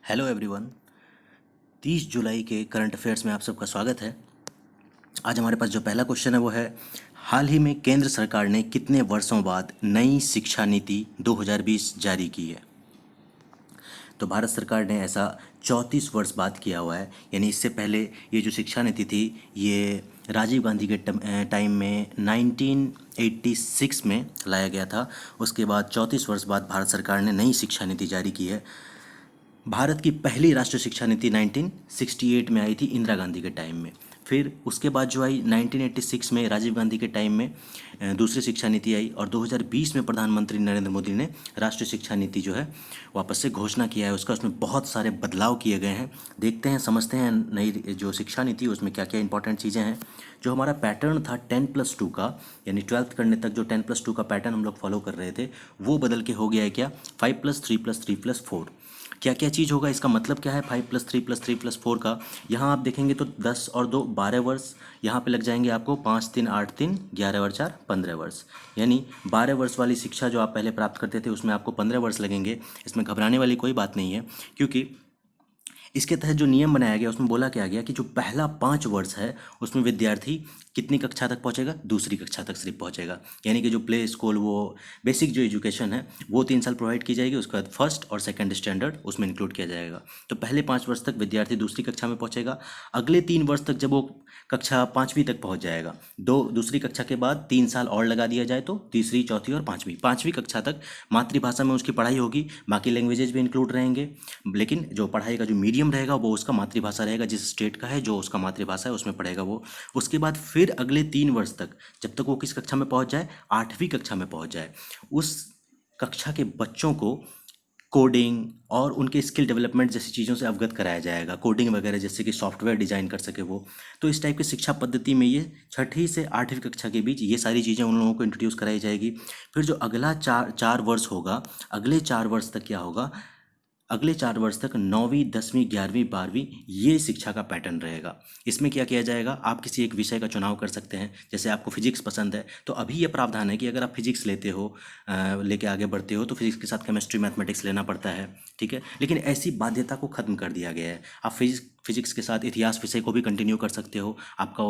Hello everyone. 30 जुलाई के current affairs में आप सबका स्वागत है। आज हमारे पास जो पहला क्वेश्चन है वो है, हाल ही में केंद्र सरकार ने कितने वर्षों बाद नई शिक्षा नीति 2020 जारी की है? तो भारत सरकार ने ऐसा 34 वर्ष बाद किया हुआ है। यानी इससे पहले ये जो शिक्षा नीति थी ये राजीव गांधी के टाइम में 1986 में लाया गया था। उसके बाद 34 वर्ष बाद भारत सरकार ने नई शिक्षा नीति जारी की है। भारत की पहली राष्ट्रीय शिक्षा नीति 1968 में आई थी, इंदिरा गांधी के टाइम में। फिर उसके बाद जो आई 1986 में राजीव गांधी के टाइम में दूसरी शिक्षा नीति आई, और 2020 में प्रधानमंत्री नरेंद्र मोदी ने राष्ट्रीय शिक्षा नीति जो है वापस से घोषणा किया है उसका। उसमें बहुत सारे बदलाव किए गए हैं। देखते हैं, समझते हैं नई जो शिक्षा नीति है उसमें क्या क्या इंपॉर्टेंट चीज़ें हैं। जो हमारा पैटर्न था 10+2 का, यानी 12th करने तक जो 10+2 का पैटर्न हम लोग फॉलो कर रहे थे वो बदल के हो गया है क्या, 5+3+3+4। क्या क्या चीज़ होगा, इसका मतलब क्या है 5+3+3+4 का? यहाँ आप देखेंगे तो 10 और 2 12 वर्ष, यहाँ पे लग जाएंगे आपको 5 3 8 3 11 और 4 15 वर्ष। यानी 12 वर्ष वाली शिक्षा जो आप पहले प्राप्त करते थे उसमें आपको 15 वर्ष लगेंगे। इसमें घबराने वाली कोई बात नहीं है, क्योंकि इसके तहत जो नियम बनाया गया उसमें बोला क्या गया कि जो पहला 5 वर्ष है उसमें विद्यार्थी कितनी कक्षा तक पहुंचेगा, दूसरी कक्षा तक सिर्फ पहुंचेगा। यानी कि जो प्ले स्कूल, वो बेसिक जो एजुकेशन है वो 3 साल प्रोवाइड की जाएगी। उसके बाद फर्स्ट और सेकंड स्टैंडर्ड उसमें इंक्लूड किया जाएगा। तो पहले 5 वर्ष तक विद्यार्थी दूसरी कक्षा में पहुंचेगा। अगले 3 वर्ष तक जब वो कक्षा 5वीं तक पहुंच जाएगा, दूसरी कक्षा के बाद 3 साल और लगा दिया जाए तो तीसरी, चौथी और पाँचवीं कक्षा तक मातृभाषा में उसकी पढ़ाई होगी। बाकी लैंग्वेजेज भी इंक्लूड रहेंगे, लेकिन जो पढ़ाई का जो मीडियम रहेगा वो उसका मातृभाषा रहेगा। जिस स्टेट का है जो उसका मातृभाषा है उसमें पढ़ेगा वो। उसके बाद फिर अगले 3 वर्ष तक, जब तक वो किस कक्षा में पहुंच जाए, 8वीं कक्षा में पहुंच जाए, उस कक्षा के बच्चों को कोडिंग और उनके स्किल डेवलपमेंट जैसी चीज़ों से अवगत कराया जाएगा। कोडिंग वगैरह जैसे कि सॉफ्टवेयर डिज़ाइन कर सके वो। तो इस टाइप की शिक्षा पद्धति में ये 6ठी से 8वीं कक्षा के बीच ये सारी चीज़ें उन लोगों को इंट्रोड्यूस कराई जाएगी। फिर जो अगला चार वर्ष होगा, अगले 4 वर्ष तक क्या होगा, अगले 4 वर्ष तक 9वीं 10वीं 11वीं 12वीं ये शिक्षा का पैटर्न रहेगा। इसमें क्या किया जाएगा, आप किसी एक विषय का चुनाव कर सकते हैं। जैसे आपको फिजिक्स पसंद है तो अभी ये प्रावधान है कि अगर आप फिजिक्स लेते हो, लेके आगे बढ़ते हो, तो फिजिक्स के साथ केमिस्ट्री मैथमेटिक्स लेना पड़ता है, ठीक है। लेकिन ऐसी बाध्यता को खत्म कर दिया गया है। आप फिजिक्स के साथ इतिहास विषय को भी कंटिन्यू कर सकते हो। आपका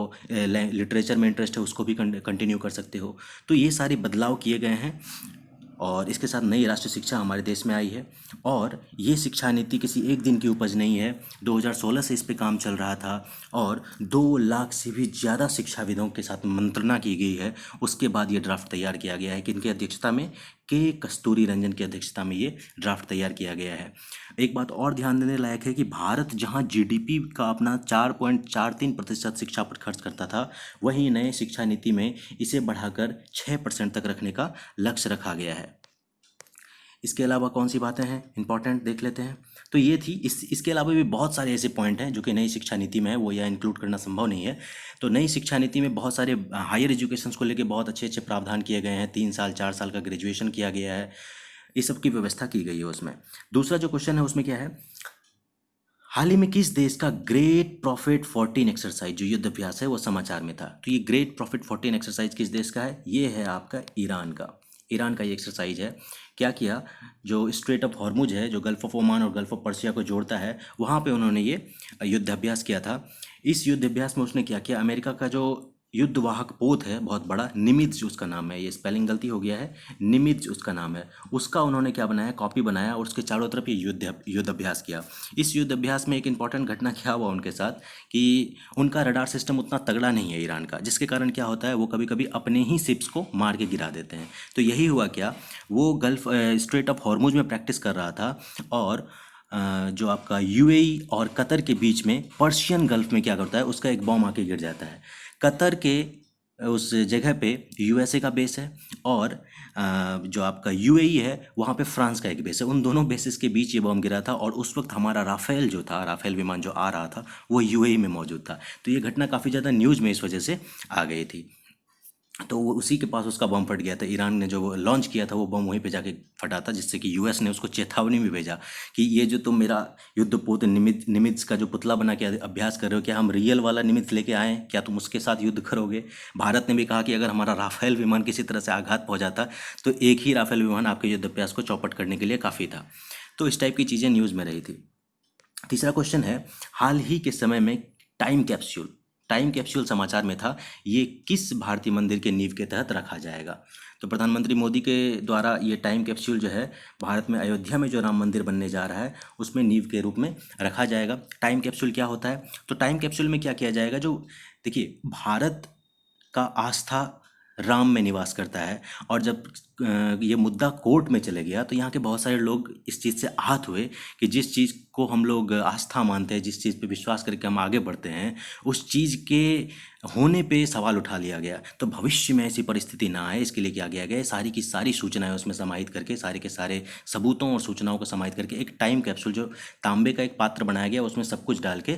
लिटरेचर में इंटरेस्ट है उसको भी कंटिन्यू कर सकते हो। तो ये सारे बदलाव किए गए हैं, और इसके साथ नई राष्ट्रीय शिक्षा हमारे देश में आई है। और ये शिक्षा नीति किसी एक दिन की उपज नहीं है। 2016 से इस पे काम चल रहा था, और 2 लाख से भी ज़्यादा शिक्षाविदों के साथ मंत्रणा की गई है। उसके बाद ये ड्राफ्ट तैयार किया गया है। किनकी अध्यक्षता में, के कस्तूरी रंजन की अध्यक्षता में ये ड्राफ्ट तैयार किया गया है। एक बात और ध्यान देने लायक है कि भारत जहां जीडीपी का अपना 4.43% शिक्षा पर खर्च करता था, वहीं नए शिक्षा नीति में इसे बढ़ाकर 6% तक रखने का लक्ष्य रखा गया है। इसके अलावा कौन सी बातें हैं इंपॉर्टेंट देख लेते हैं। तो ये थी। इसके अलावा भी बहुत सारे ऐसे पॉइंट हैं जो कि नई शिक्षा नीति में है, वो यह इंक्लूड करना संभव नहीं है। तो नई शिक्षा नीति में बहुत सारे हायर एजुकेशन को लेके बहुत अच्छे अच्छे प्रावधान किए गए हैं। 3 साल 4 साल का ग्रेजुएशन किया गया है। इस सब की व्यवस्था की गई है उसमें। दूसरा जो क्वेश्चन है उसमें क्या है, हाल ही में किस देश का ग्रेट प्रॉफिट 14 एक्सरसाइज जो युद्ध अभ्यास है वो समाचार में था? तो ये ग्रेट प्रॉफिट 14 एक्सरसाइज किस देश का है? ये है आपका ईरान का। ईरान का ये एक्सरसाइज है। क्या किया, जो स्ट्रेट ऑफ हॉर्मुज है, जो गल्फ ऑफ ओमान और गल्फ ऑफ पर्शिया को जोड़ता है, वहाँ पे उन्होंने ये युद्ध अभ्यास किया था। इस युद्ध अभ्यास में उसने क्या किया, अमेरिका का जो युद्धवाहक पोत है बहुत बड़ा, निमित्ज उसका नाम है, ये स्पेलिंग गलती हो गया है, निमित्ज उसका नाम है, उसका उन्होंने क्या बनाया, कॉपी बनाया, और उसके चारों तरफ ये युद्ध अभ्यास किया। इस युद्ध अभ्यास में एक इंपॉर्टेंट घटना क्या हुआ उनके साथ कि उनका रडार सिस्टम उतना तगड़ा नहीं है ईरान का, जिसके कारण क्या होता है वो कभी कभी अपने ही शिप्स को मार के गिरा देते हैं। तो यही हुआ क्या, वो गल्फ स्ट्रेट ऑफ हॉर्मुज में प्रैक्टिस कर रहा था, और जो आपका यूएई और कतर के बीच में पर्शियन गल्फ में क्या करता है, उसका एक बॉम्ब आके गिर जाता है। कतर के उस जगह पे यूएसए का बेस है, और जो आपका यूएई है वहाँ पे फ्रांस का एक बेस है। उन दोनों बेसिस के बीच ये बम गिरा था, और उस वक्त हमारा राफेल जो था, राफेल विमान जो आ रहा था, वो यूएई में मौजूद था। तो ये घटना काफ़ी ज़्यादा न्यूज़ में इस वजह से आ गई थी। तो वो उसी के पास उसका बम फट गया था। ईरान ने जो लॉन्च किया था वो बम वहीं पे जाके फटा था, जिससे कि यूएस ने उसको चेतावनी भी भेजा कि ये जो तुम मेरा युद्धपोत निमित्ज का जो पुतला बना के अभ्यास कर रहे हो, क्या हम रियल वाला निमित्ज लेके आए, क्या तुम उसके साथ युद्ध करोगे? भारत ने भी कहा कि अगर हमारा राफेल विमान किसी तरह से आघात पहुंचाता तो एक ही राफेल विमान आपके युद्ध अभ्यास को चौपट करने के लिए काफ़ी था। तो इस टाइप की चीज़ें न्यूज़ में रही थी। तीसरा क्वेश्चन है, हाल ही के समय में टाइम कैप्सूल समाचार में था, ये किस भारतीय मंदिर के नींव के तहत रखा जाएगा? तो प्रधानमंत्री मोदी के द्वारा ये टाइम कैप्सूल जो है भारत में अयोध्या में जो राम मंदिर बनने जा रहा है उसमें नींव के रूप में रखा जाएगा। टाइम कैप्सूल क्या होता है? तो टाइम कैप्सूल में क्या किया जाएगा, जो देखिए भारत का आस्था राम में निवास करता है, और जब ये मुद्दा कोर्ट में चले गया तो यहाँ के बहुत सारे लोग इस चीज़ से आहत हुए कि जिस चीज़ को हम लोग आस्था मानते हैं, जिस चीज़ पे विश्वास करके हम आगे बढ़ते हैं, उस चीज़ के होने पे सवाल उठा लिया गया। तो भविष्य में ऐसी परिस्थिति ना आए इसके लिए क्या किया गया, सारी की सारी सूचनाएं उसमें समाहित करके, सारे के सारे सबूतों और सूचनाओं को समाहित करके एक टाइम कैप्सूल, जो तांबे का एक पात्र बनाया गया, उसमें सब कुछ डाल के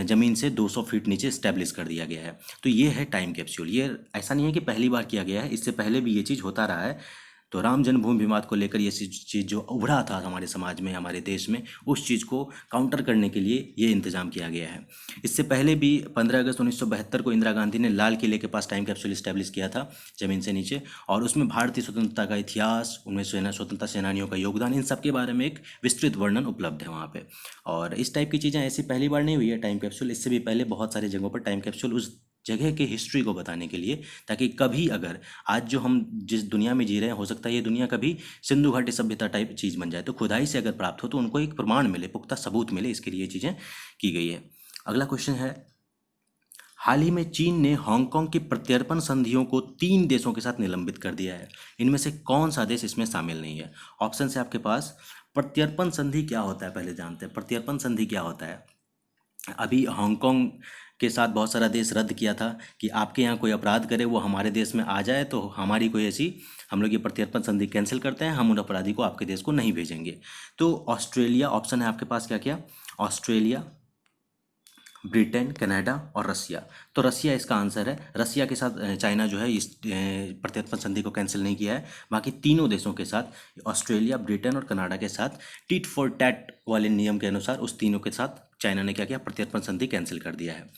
ज़मीन से 200 फीट नीचे स्टैब्लिश कर दिया गया है। तो ये है टाइम कैप्सूल। ये ऐसा नहीं है कि पहली बार किया गया है, इससे पहले भी ये चीज़ होता रहा है। तो राम जन्मभूमि विवाद को लेकर ये चीज़ जो उभरा था हमारे समाज में, हमारे देश में, उस चीज़ को काउंटर करने के लिए ये इंतजाम किया गया है। इससे पहले भी 15 अगस्त 1972 को इंदिरा गांधी ने लाल किले के पास टाइम कैप्सूल इस्टेब्लिश किया था ज़मीन से नीचे, और उसमें भारतीय स्वतंत्रता का इतिहास, उनमें स्वतंत्रता सेनानियों का योगदान, इन सब के बारे में एक विस्तृत वर्णन उपलब्ध है वहाँ पे। और इस टाइप की चीज़ें ऐसी पहली बार नहीं हुई है टाइम कैप्सूल, इससे भी पहले बहुत सारी जगहों पर टाइम कैप्सूल उस जगह के हिस्ट्री को बताने के लिए, ताकि कभी अगर आज जो हम जिस दुनिया में जी रहे हैं, हो सकता है ये दुनिया कभी सिंधु घाटी सभ्यता टाइप चीज़ बन जाए, तो खुदाई से अगर प्राप्त हो तो उनको एक प्रमाण मिले, पुख्ता सबूत मिले, इसके लिए ये चीज़ें की गई है। अगला क्वेश्चन है, हाल ही में चीन ने हांगकांग की प्रत्यर्पण संधियों को 3 देशों के साथ निलंबित कर दिया है, इनमें से कौन सा देश इसमें शामिल नहीं है? ऑप्शन है आपके पास। प्रत्यर्पण संधि क्या होता है, पहले जानते हैं प्रत्यर्पण संधि क्या होता है। अभी हांगकांग के साथ बहुत सारा देश रद्द किया था कि आपके यहाँ कोई अपराध करे, वो हमारे देश में आ जाए तो हमारी कोई ऐसी, हम लोग ये प्रत्यर्पण संधि कैंसिल करते हैं, हम उन अपराधी को आपके देश को नहीं भेजेंगे। तो ऑस्ट्रेलिया ऑप्शन है आपके पास, क्या क्या? ऑस्ट्रेलिया, ब्रिटेन, कनाडा और रसिया। तो रसिया इसका आंसर है। रसिया के साथ चाइना जो है इस प्रत्यर्पण संधि को कैंसिल नहीं किया है। बाकी तीनों देशों के साथ, ऑस्ट्रेलिया, ब्रिटेन और कनाडा के साथ, टिट फॉर टैट वाले नियम के अनुसार उस तीनों के साथ चाइना ने क्या किया, प्रत्यर्पण संधि कैंसिल कर दिया है।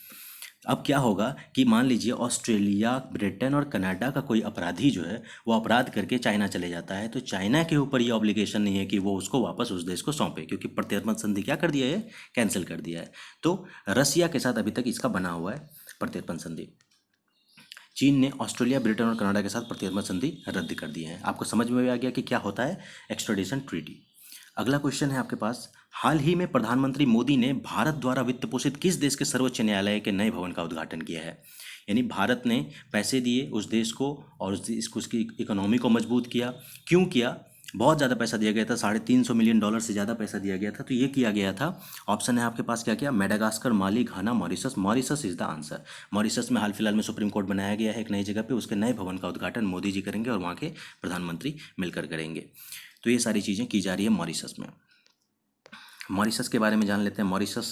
अब क्या होगा कि मान लीजिए ऑस्ट्रेलिया, ब्रिटेन और कनाडा का कोई अपराधी जो है वो अपराध करके चाइना चले जाता है, तो चाइना के ऊपर ये ऑब्लिगेशन नहीं है कि वो उसको वापस उस देश को सौंपे, क्योंकि प्रत्यर्पण संधि क्या कर दिया है, कैंसिल कर दिया है। तो रसिया के साथ अभी तक इसका बना हुआ है प्रत्यर्पण संधि। चीन ने ऑस्ट्रेलिया, ब्रिटेन और कनाडा के साथ प्रत्यर्पण संधि रद्द कर दी है। आपको समझ में आ गया कि क्या होता है एक्स्ट्राडिशन ट्रीटी। अगला क्वेश्चन है आपके पास, हाल ही में प्रधानमंत्री मोदी ने भारत द्वारा वित्त पोषित किस देश के सर्वोच्च न्यायालय के नए भवन का उद्घाटन किया है? यानी भारत ने पैसे दिए उस देश को और उसकी इकोनॉमी को मजबूत किया। क्यों किया? बहुत ज़्यादा पैसा दिया गया था, $350 मिलियन से ज़्यादा पैसा दिया गया था। तो ये किया गया था, ऑप्शन है आपके पास, क्या क्या? Madagascar, Mali, Ghana, Mauritius. Mauritius is the answer. Mauritius में हाल फिलहाल में सुप्रीम कोर्ट बनाया गया है एक नई जगह पे, उसके नए भवन का उद्घाटन मोदी जी करेंगे और वहाँ के प्रधानमंत्री मिलकर करेंगे। तो ये सारी चीज़ें की जा रही है मॉरिशस में। मॉरिशस के बारे में जान लेते हैं। मॉरिशस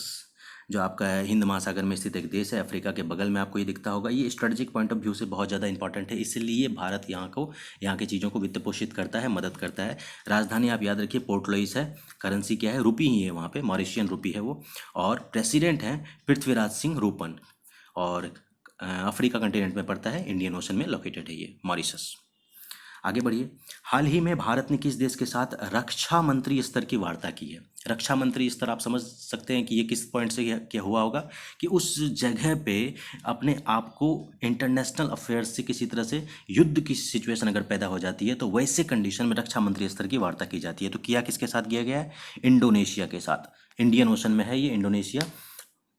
जो आपका है हिंद महासागर में स्थित एक देश है, अफ्रीका के बगल में आपको ये दिखता होगा। ये स्ट्रेटेजिक पॉइंट ऑफ व्यू से बहुत ज़्यादा इंपॉर्टेंट है, इसलिए भारत यहाँ की चीज़ों को वित्त पोषित करता है, मदद करता है। राजधानी आप याद रखिए पोर्ट लुइस है। करेंसी क्या है? रुपी ही है वहाँ पे, मॉरिशियन रुपी है वो। और प्रेसिडेंट हैं पृथ्वीराज सिंह रूपन। और अफ्रीका कंटिनेंट में पड़ता है, इंडियन ओशन में लोकेटेड है ये मॉरिशस। आगे बढ़िए, हाल ही में भारत ने किस देश के साथ रक्षा मंत्री स्तर की वार्ता की है? रक्षा मंत्री स्तर आप समझ सकते हैं कि ये किस पॉइंट से क्या हुआ होगा कि उस जगह पे अपने आप को इंटरनेशनल अफेयर्स से किसी तरह से युद्ध की सिचुएशन अगर पैदा हो जाती है तो वैसे कंडीशन में रक्षा मंत्री स्तर की वार्ता की जाती है। तो किया किसके साथ किया गया है? इंडोनेशिया के साथ। इंडियन ओशन में है ये इंडोनेशिया,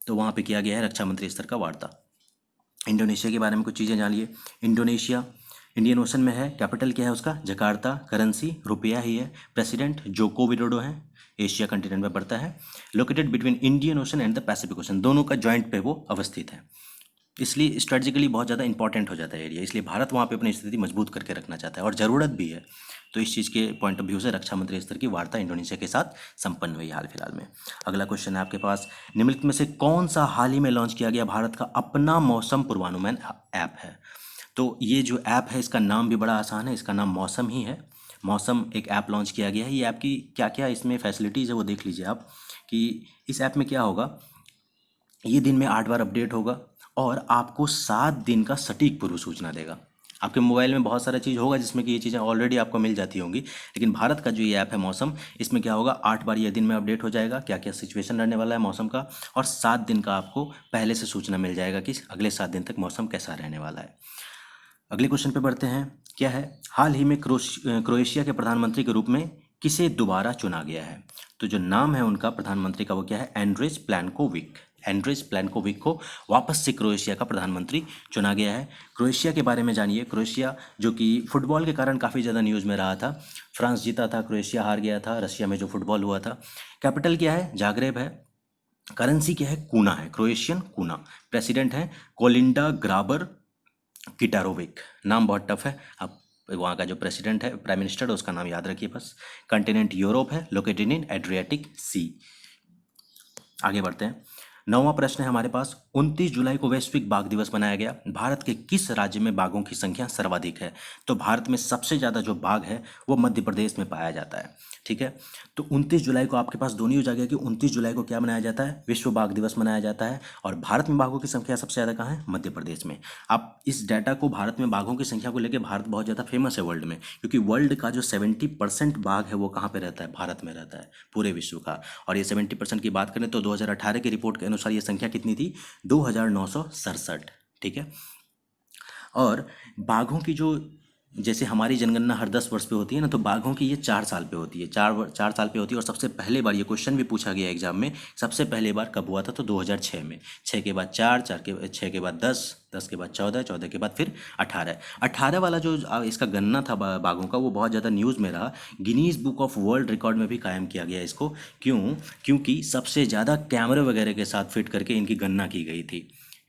तो वहाँ पे किया गया है रक्षा मंत्री स्तर का वार्ता। इंडोनेशिया के बारे में कुछ चीज़ें जानिए। इंडोनेशिया इंडियन ओशन में है। कैपिटल क्या है उसका? जकार्ता। करेंसी रुपया ही है। प्रेसिडेंट जोको विडोडो है। एशिया कंटिनेंट में पड़ता है। Located between Indian ocean and the Pacific ocean, दोनों का जॉइंट पे वो अवस्थित है, इसलिए स्ट्रेटेजिकली बहुत ज़्यादा इंपॉर्टेंट हो जाता है एरिया। इसलिए भारत वहाँ पे अपनी स्थिति मजबूत करके रखना चाहता है और ज़रूरत भी है। तो इस चीज़ के पॉइंट ऑफ व्यू से रक्षा मंत्री स्तर की वार्ता इंडोनेशिया के साथ संपन्न हुई हाल फिलहाल में। अगला क्वेश्चन है आपके पास, निम्नलिखित में से कौन सा हाल ही में लॉन्च किया गया भारत का अपना मौसम पूर्वानुमान ऐप है? तो ये जो ऐप है इसका नाम भी बड़ा आसान है, इसका नाम मौसम ही है। मौसम एक ऐप लॉन्च किया गया है। ये ऐप की क्या क्या इसमें फैसिलिटीज़ है वो देख लीजिए आप, कि इस ऐप में क्या होगा, ये दिन में 8 बार अपडेट होगा और आपको 7 दिन का सटीक पूर्व सूचना देगा। आपके मोबाइल में बहुत सारा चीज़ होगा जिसमें कि ये चीज़ें ऑलरेडी आपको मिल जाती होंगी, लेकिन भारत का जो ये ऐप है मौसम, इसमें क्या होगा, 8 बार ये दिन में अपडेट हो जाएगा क्या क्या सिचुएशन रहने वाला है मौसम का, और 7 दिन का आपको पहले से सूचना मिल जाएगा कि अगले 7 दिन तक मौसम कैसा रहने वाला है। अगले क्वेश्चन पे बढ़ते हैं। क्या है, हाल ही में क्रोएशिया के प्रधानमंत्री के रूप में किसे दोबारा चुना गया है? तो जो नाम है उनका प्रधानमंत्री का वो क्या है, एंड्रेज प्लैनकोविक। एंड्रेज प्लैनकोविक को वापस से क्रोएशिया का प्रधानमंत्री चुना गया है। क्रोएशिया के बारे में जानिए। क्रोएशिया जो कि फुटबॉल के कारण काफ़ी ज़्यादा न्यूज़ में रहा था। फ्रांस जीता था, क्रोएशिया हार गया था रशिया में जो फुटबॉल हुआ था। कैपिटल क्या है, जागरेब है। करेंसी क्या है, कूना है, क्रोएशियन कूना। प्रेसिडेंट है कोलिंडा ग्राबर किटारोविक। नाम बहुत टफ है, आप वहाँ का जो प्रेसिडेंट है, प्राइम मिनिस्टर, उसका नाम याद रखिए बस। कंटिनेंट यूरोप है, लोकेटेड इन एड्रियाटिक सी। आगे बढ़ते हैं। 9वां प्रश्न है हमारे पास, 29 जुलाई को वैश्विक बाघ दिवस मनाया गया। भारत के किस राज्य में बाघों की संख्या सर्वाधिक है? तो भारत में सबसे ज़्यादा जो बाघ है वो मध्य प्रदेश में पाया जाता है। ठीक है, तो 29 जुलाई को आपके पास दोनों हो जाएगा कि 29 जुलाई को क्या मनाया जाता है, विश्व बाघ दिवस मनाया जाता है। और भारत में बाघों की संख्या सबसे ज़्यादा कहाँ है, मध्य प्रदेश में। आप इस डाटा को, भारत में बाघों की संख्या को लेकर भारत बहुत ज़्यादा फेमस है वर्ल्ड में, क्योंकि वर्ल्ड का जो 70% बाघ है वो कहाँ पे रहता है, भारत में रहता है, पूरे विश्व का। और ये 70% की बात करें तो 2018 की रिपोर्ट के अनुसार ये संख्या कितनी थी, 2967। ठीक है, और बाघों की जो, जैसे हमारी जनगणना हर 10 वर्ष पे होती है ना, तो बाघों की ये 4 साल पे होती है, 4 साल पे होती है। और सबसे पहले बार, ये क्वेश्चन भी पूछा गया एग्जाम में, सबसे पहले बार कब हुआ था, तो 2006 में। 6 के बाद 4, 6 के बाद 10, 10 के बाद 14, 14 के बाद फिर 18। 18 वाला जो इसका गणना था बाघों का, वो बहुत ज़्यादा न्यूज़ में रहा। Guinness book of world record में भी कायम किया गया इसको। क्यों? क्योंकि सबसे ज़्यादा कैमरे वगैरह के साथ फिट करके इनकी गणना की गई थी।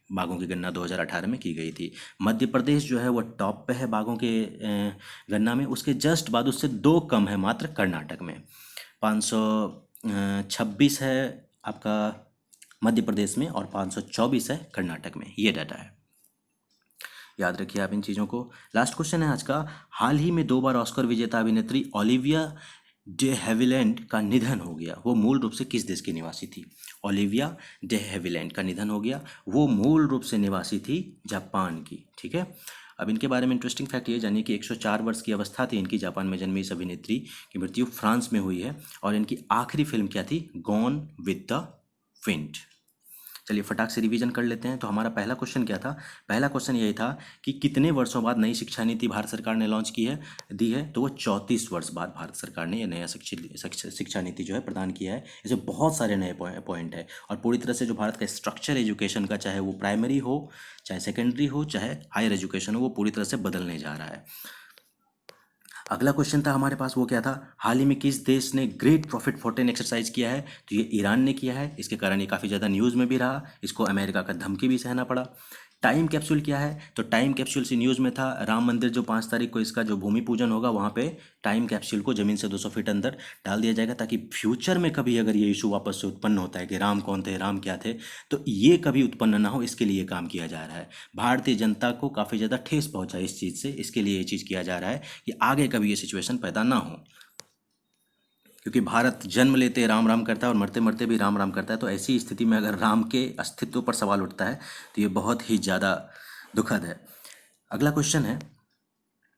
बाघों की गणना 2018 में की गई थी। मध्य प्रदेश जो है वो टॉप पे है बाघों के गणना में। उसके जस्ट बाद, उससे 2 कम है मात्र कर्नाटक में। 526 है आपका मध्य प्रदेश में, और 524 है कर्नाटक में। ये डाटा है, याद रखिए आप इन चीज़ों को। लास्ट क्वेश्चन है आज का। हाल ही में 2 बार ऑस्कर विजेता अभिनेत्री ओलिविया डे हैविलैंड का निधन हो गया। वो मूल रूप से किस देश की निवासी थी? ओलिविया डे हैविलैंड का निधन हो गया। वो मूल रूप से निवासी थी जापान की। ठीक है, अब इनके बारे में इंटरेस्टिंग फैक्ट ये जानिए कि 104 वर्ष की अवस्था थी इनकी। जापान में जन्मी इस अभिनेत्री की मृत्यु फ्रांस में हुई है। और इनकी आखिरी फिल्म क्या थी, गॉन विद द विंड। चलिए फटाक से रिवीजन कर लेते हैं। तो हमारा पहला क्वेश्चन क्या था? पहला क्वेश्चन यही था कि कितने वर्षों बाद नई शिक्षा नीति भारत सरकार ने लॉन्च की है, दी है? तो वो 34 वर्ष बाद भारत सरकार ने ये नया शिक्षा नीति जो है प्रदान किया है। इसमें बहुत सारे नए पॉइंट है, और पूरी तरह से जो भारत का स्ट्रक्चर एजुकेशन का, चाहे वो प्राइमरी हो, चाहे सेकेंडरी हो, चाहे हायर एजुकेशन हो, वो पूरी तरह से बदलने जा रहा है। अगला क्वेश्चन था हमारे पास, वो क्या था, हाल ही में किस देश ने ग्रेट प्रॉफिट फोर्टेन एक्सरसाइज किया है? तो ये ईरान ने किया है। इसके कारण ये काफ़ी ज़्यादा न्यूज़ में भी रहा। इसको अमेरिका का धमकी भी सहना पड़ा। टाइम कैप्सूल क्या है? तो टाइम कैप्सूल से न्यूज़ में था, राम मंदिर जो 5 तारीख को इसका जो भूमि पूजन होगा, वहाँ पे टाइम कैप्सूल को ज़मीन से 200 फीट अंदर डाल दिया जाएगा, ताकि फ्यूचर में कभी अगर ये इशू वापस से उत्पन्न होता है कि राम कौन थे, राम क्या थे, तो ये कभी उत्पन्न ना हो, इसके लिए काम किया जा रहा है। भारतीय जनता को काफ़ी ज़्यादा ठेस पहुँचा इस चीज़ से, इसके लिए ये चीज़ किया जा रहा है कि आगे कभी ये सिचुएशन पैदा ना हो। क्योंकि भारत जन्म लेते राम राम करता है और मरते मरते भी राम राम करता है, तो ऐसी स्थिति में अगर राम के अस्तित्व पर सवाल उठता है तो ये बहुत ही ज़्यादा दुखद है। अगला क्वेश्चन है,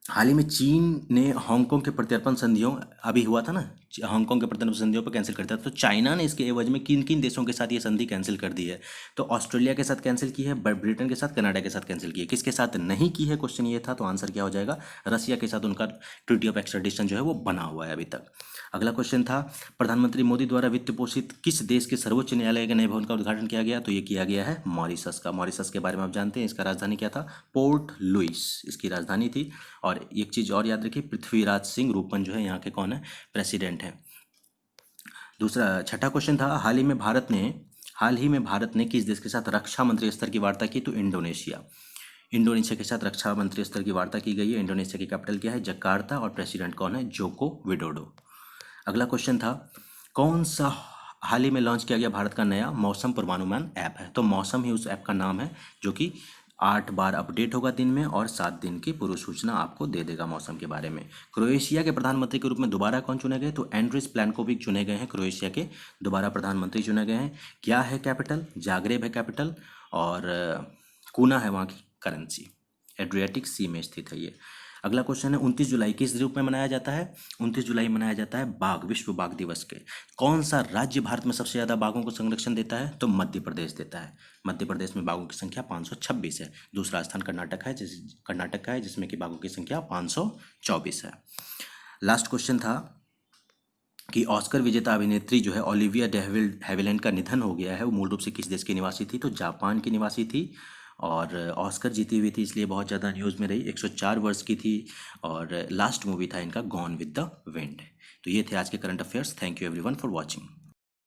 हाल ही में चीन ने हांगकांग के प्रत्यर्पण संधियों, अभी हुआ था ना, हांगकांग के प्रत्यर्पण संधियों पर कैंसिल करता है, तो चाइना ने इसके एवज में किन किन देशों के साथ ये संधि कैंसिल कर दी है? तो ऑस्ट्रेलिया के साथ कैंसिल की है, ब्रिटेन के साथ, कनाडा के साथ कैंसिल की है। किसके साथ नहीं की है, क्वेश्चन ये था, तो आंसर क्या हो जाएगा, रसिया के साथ उनका ट्रीटी ऑफ एक्सट्राडिशन जो है वो बना हुआ है अभी तक। अगला क्वेश्चन था, प्रधानमंत्री मोदी द्वारा वित्त पोषित किस देश के सर्वोच्च न्यायालय के नए भवन का उद्घाटन किया गया? तो ये किया गया है मॉरिशस का। मॉरिशस के बारे में आप जानते हैं, इसका राजधानी क्या था, पोर्ट लुइस इसकी राजधानी थी। और एक चीज़ और याद रखिए, पृथ्वीराज सिंह रूपन जो है यहाँ के कौन है, प्रेसिडेंट है। दूसरा, छठा क्वेश्चन था, हाल ही में भारत ने किस देश के साथ रक्षा मंत्री स्तर की वार्ता की? तो इंडोनेशिया। इंडोनेशिया के साथ रक्षा मंत्री स्तर की वार्ता की गई है। इंडोनेशिया की कैपिटल क्या है, जकार्ता, और प्रेसिडेंट कौन है, जोको विडोडो। अगला क्वेश्चन था, कौन सा हाल ही में लॉन्च किया गया भारत का नया मौसम पूर्वानुमान ऐप है? तो मौसम ही उस ऐप का नाम है, जो कि 8 बार अपडेट होगा दिन में, और 7 दिन की पूर्व सूचना आपको दे देगा मौसम के बारे में। क्रोएशिया के प्रधानमंत्री के रूप में दोबारा कौन चुने गए? तो एंड्रिस प्लैनकोविक चुने गए हैं, क्रोएशिया के दोबारा प्रधानमंत्री चुने गए हैं। क्या है कैपिटल? जागरेब है कैपिटल, और कूना है वहाँ की करेंसी। एड्रियाटिक सी में स्थित है ये। अगला क्वेश्चन है 29 जुलाई किस रूप में मनाया जाता है? 29 जुलाई मनाया जाता है बाघ विश्व बाघ दिवस के। कौन सा राज्य भारत में सबसे ज़्यादा बाघों को संरक्षण देता है? तो मध्य प्रदेश देता है। मध्य प्रदेश में बाघों की संख्या 526 है। दूसरा स्थान कर्नाटक का है जिसमें कि बाघों की संख्या 524 है। लास्ट क्वेश्चन था कि ऑस्कर विजेता अभिनेत्री जो है ओलिविया डे हैविलैंड का निधन हो गया है, वो मूल रूप से किस देश की निवासी थी? तो जापान की निवासी थी और ऑस्कर जीती हुई थी, इसलिए बहुत ज़्यादा न्यूज़ में रही। 104 वर्ष की थी और लास्ट मूवी था इनका गॉन विद द विंड। तो ये थे आज के current affairs. Thank you everyone for watching.